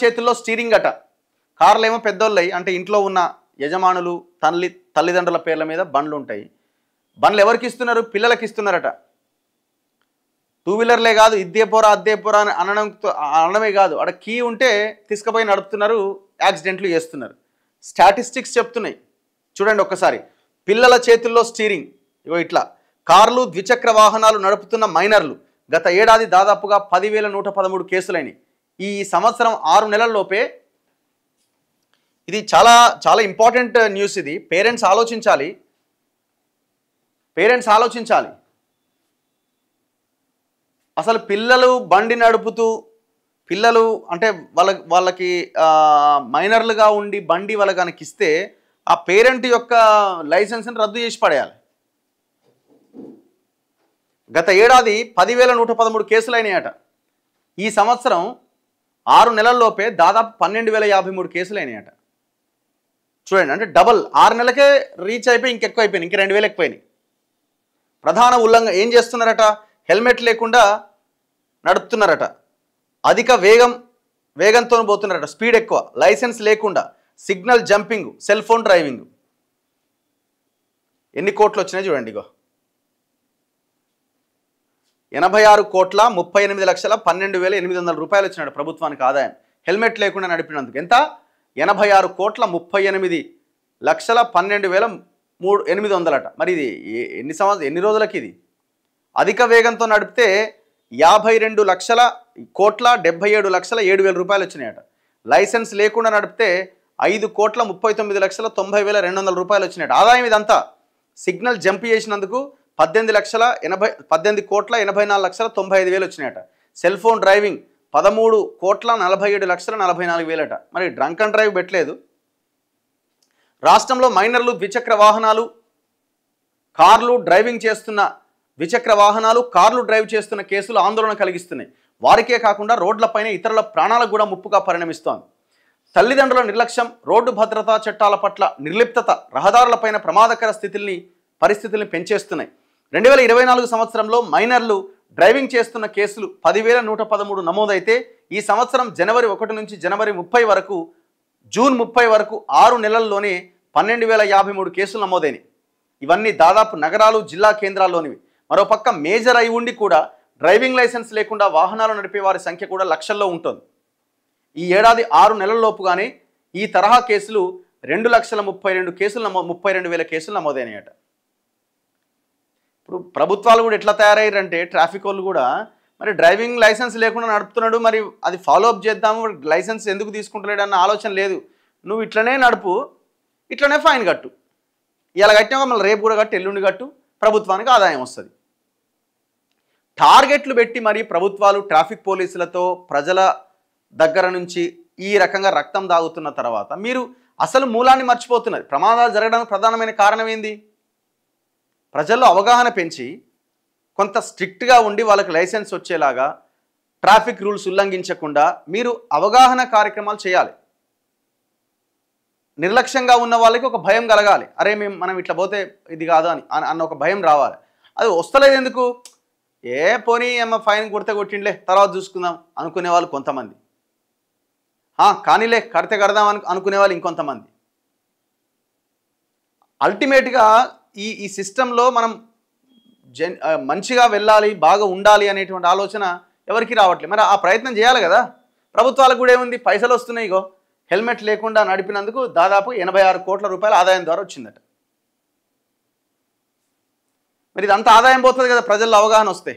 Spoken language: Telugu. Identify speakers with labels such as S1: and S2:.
S1: చేతుల్లో స్టీరింగ్ అట. కార్లు ఏమో పెద్దోళ్ళయి, అంటే ఇంట్లో ఉన్న యజమానులు తల్లిదండ్రుల పేర్ల మీద బండ్లు ఉంటాయి. బండ్లు ఎవరికి ఇస్తున్నారు? పిల్లలకి ఇస్తున్నారట. టూ వీలర్లే కాదు, ఇద్దే పోరా అద్దే పోరా అని అనడమే కాదు, అక్కడ కీ ఉంటే తీసుకుపోయి నడుపుతున్నారు, యాక్సిడెంట్లు చేస్తున్నారు. స్టాటిస్టిక్స్ చెప్తున్నాయి చూడండి ఒక్కసారి. పిల్లల చేతుల్లో స్టీరింగ్, ఇగో ఇట్లా. కార్లు ద్విచక్ర వాహనాలు నడుపుతున్న మైనర్లు గత ఏడాది దాదాపుగా 10,113 కేసులైనవి. ఈ సంవత్సరం 6 నెలల్లోపే. ఇది చాలా చాలా ఇంపార్టెంట్ న్యూస్. ఇది పేరెంట్స్ ఆలోచించాలి. అసలు పిల్లలు బండి నడుపుతూ, పిల్లలు అంటే వాళ్ళకి మైనర్లుగా ఉండి బండి వాళ్ళకి కనుక ఇస్తే ఆ పేరెంట్ యొక్క లైసెన్స్ని రద్దు చేసి పడేయాలి. గత ఏడాది 10,113 కేసులైనాయట. ఈ సంవత్సరం 6 నెలల్లోపే దాదాపు 12,053 కేసులైనాయట. చూడండి, అంటే డబల్. 6 నెలలకే రీచ్ అయిపోయి ఇంకెక్కువ అయిపోయినాయి, ఇంక 2,000 ఎక్కువైనాయి. ప్రధాన ఉల్లంఘన ఏం చేస్తున్నారట? హెల్మెట్ లేకుండా నడుపుతున్నారట, అధిక వేగంతో పోతున్నారట, స్పీడ్ ఎక్కువ, లైసెన్స్ లేకుండా, signal jumping, cell phone driving. ఎన్ని కోట్లు వచ్చినాయి చూడండి. ఇగో 86,38,12,800 రూపాయలు వచ్చినాడు ప్రభుత్వానికి ఆదాయం హెల్మెట్ లేకుండా నడిపినందుకు. ఎంత? 86,38,12,800. మరి ఇది ఎన్ని రోజులకి ఇది? అధిక వేగంతో నడిపితే 52,77,07,000 రూపాయలు వచ్చినాయట. లైసెన్స్ లేకుండా నడిపితే 5,39,90,200 రూపాయలు వచ్చినాయట. ఆదాయం ఇదంతా. సిగ్నల్ జంప్ చేసినందుకు 18,84,95,000 వచ్చినాయట. సెల్ ఫోన్ డ్రైవింగ్ 13,47,44,000 మరి డ్రంక్ అండ్ డ్రైవ్ పెట్టలేదు. రాష్ట్రంలో మైనర్లు ద్విచక్ర వాహనాలు కార్లు డ్రైవ్ చేస్తున్న కేసులు ఆందోళన కలిగిస్తున్నాయి. వారికే కాకుండా రోడ్లపైన ఇతరుల ప్రాణాలకు కూడా ముప్పుగా పరిణమిస్తోంది. తల్లిదండ్రుల నిర్లక్ష్యం, రోడ్డు భద్రతా చట్టాల పట్ల నిర్లిప్తత రహదారులపైన ప్రమాదకర పరిస్థితుల్ని పెంచేస్తున్నాయి. 2024 సంవత్సరంలో మైనర్లు డ్రైవింగ్ చేస్తున్న కేసులు 10,113 నమోదైతే ఈ సంవత్సరం జనవరి 1 నుంచి జూన్ 30 వరకు 6 నెలల్లోనే 12,053 కేసులు నమోదైనవి. ఇవన్నీ దాదాపు నగరాలు, జిల్లా కేంద్రాల్లోనివి. మరోపక్క మేజర్ అయి ఉండి కూడా డ్రైవింగ్ లైసెన్స్ లేకుండా వాహనాలు నడిపే వారి సంఖ్య కూడా లక్షల్లో ఉంటుంది. ఈ ఏడాది 6 నెలల్లోపుగానే ఈ తరహా కేసులు 2,32,000 కేసులు నమోదైనాయట. ఇప్పుడు ప్రభుత్వాలు కూడా ఎట్లా తయారయ్యారంటే, ట్రాఫిక్ వాళ్ళు కూడా మరి డ్రైవింగ్ లైసెన్స్ లేకుండా నడుపుతున్నాడు, మరి అది ఫాలో అప్ చేద్దాము, లైసెన్స్ ఎందుకు తీసుకుంటలేడు అన్న ఆలోచన లేదు. నువ్వు ఇట్లనే నడుపు, ఇట్లనే ఫైన్ కట్టు, ఇలా కట్టినాక మళ్ళీ రేపు కూడా కట్టు, ఎల్లుండి కట్టు, ప్రభుత్వానికి ఆదాయం వస్తుంది. టార్గెట్లు పెట్టి మరి ప్రభుత్వాలు ట్రాఫిక్ పోలీసులతో ప్రజల దగ్గర నుంచి ఈ రకంగా రక్తం దాగుతున్న తర్వాత మీరు అసలు మూలాన్ని మర్చిపోతున్నారు. ప్రమాదాలు జరగడానికి ప్రధానమైన కారణం ఏంది? ప్రజల్లో అవగాహన పెంచి కొంత స్ట్రిక్ట్గా ఉండి వాళ్ళకి లైసెన్స్ వచ్చేలాగా ట్రాఫిక్ రూల్స్ ఉల్లంఘించకుండా మీరు అవగాహన కార్యక్రమాలు చేయాలి. నిర్లక్ష్యంగా ఉన్న వాళ్ళకి ఒక భయం కలగాలి. అరే మనం ఇట్లా పోతే ఇది కాదు అన్న ఒక భయం రావాలి. అది వస్తలేదు ఎందుకు? పోనీ ఏమో ఫైన్ కొట్టిండ్లే తర్వాత చూసుకుందాం అనుకునే వాళ్ళు కొంతమంది, కానీలే కడదాం అనుకునే వాళ్ళు ఇంకొంతమంది. అల్టిమేట్గా ఈ సిస్టంలో మనం మంచిగా వెళ్ళాలి, బాగా ఉండాలి అనేటువంటి ఆలోచన ఎవరికి రావట్లేదు. మరి ఆ ప్రయత్నం చేయాలి కదా. ప్రభుత్వాలకు కూడా ఏముంది, పైసలు వస్తున్నాయి. ఇగో హెల్మెట్ లేకుండా నడిపినందుకు దాదాపు 86 కోట్ల రూపాయల ఆదాయం ద్వారా వచ్చిందట. మరి ఇదంతా ఆదాయం పోతుంది కదా ప్రజల్లో అవగాహన వస్తే.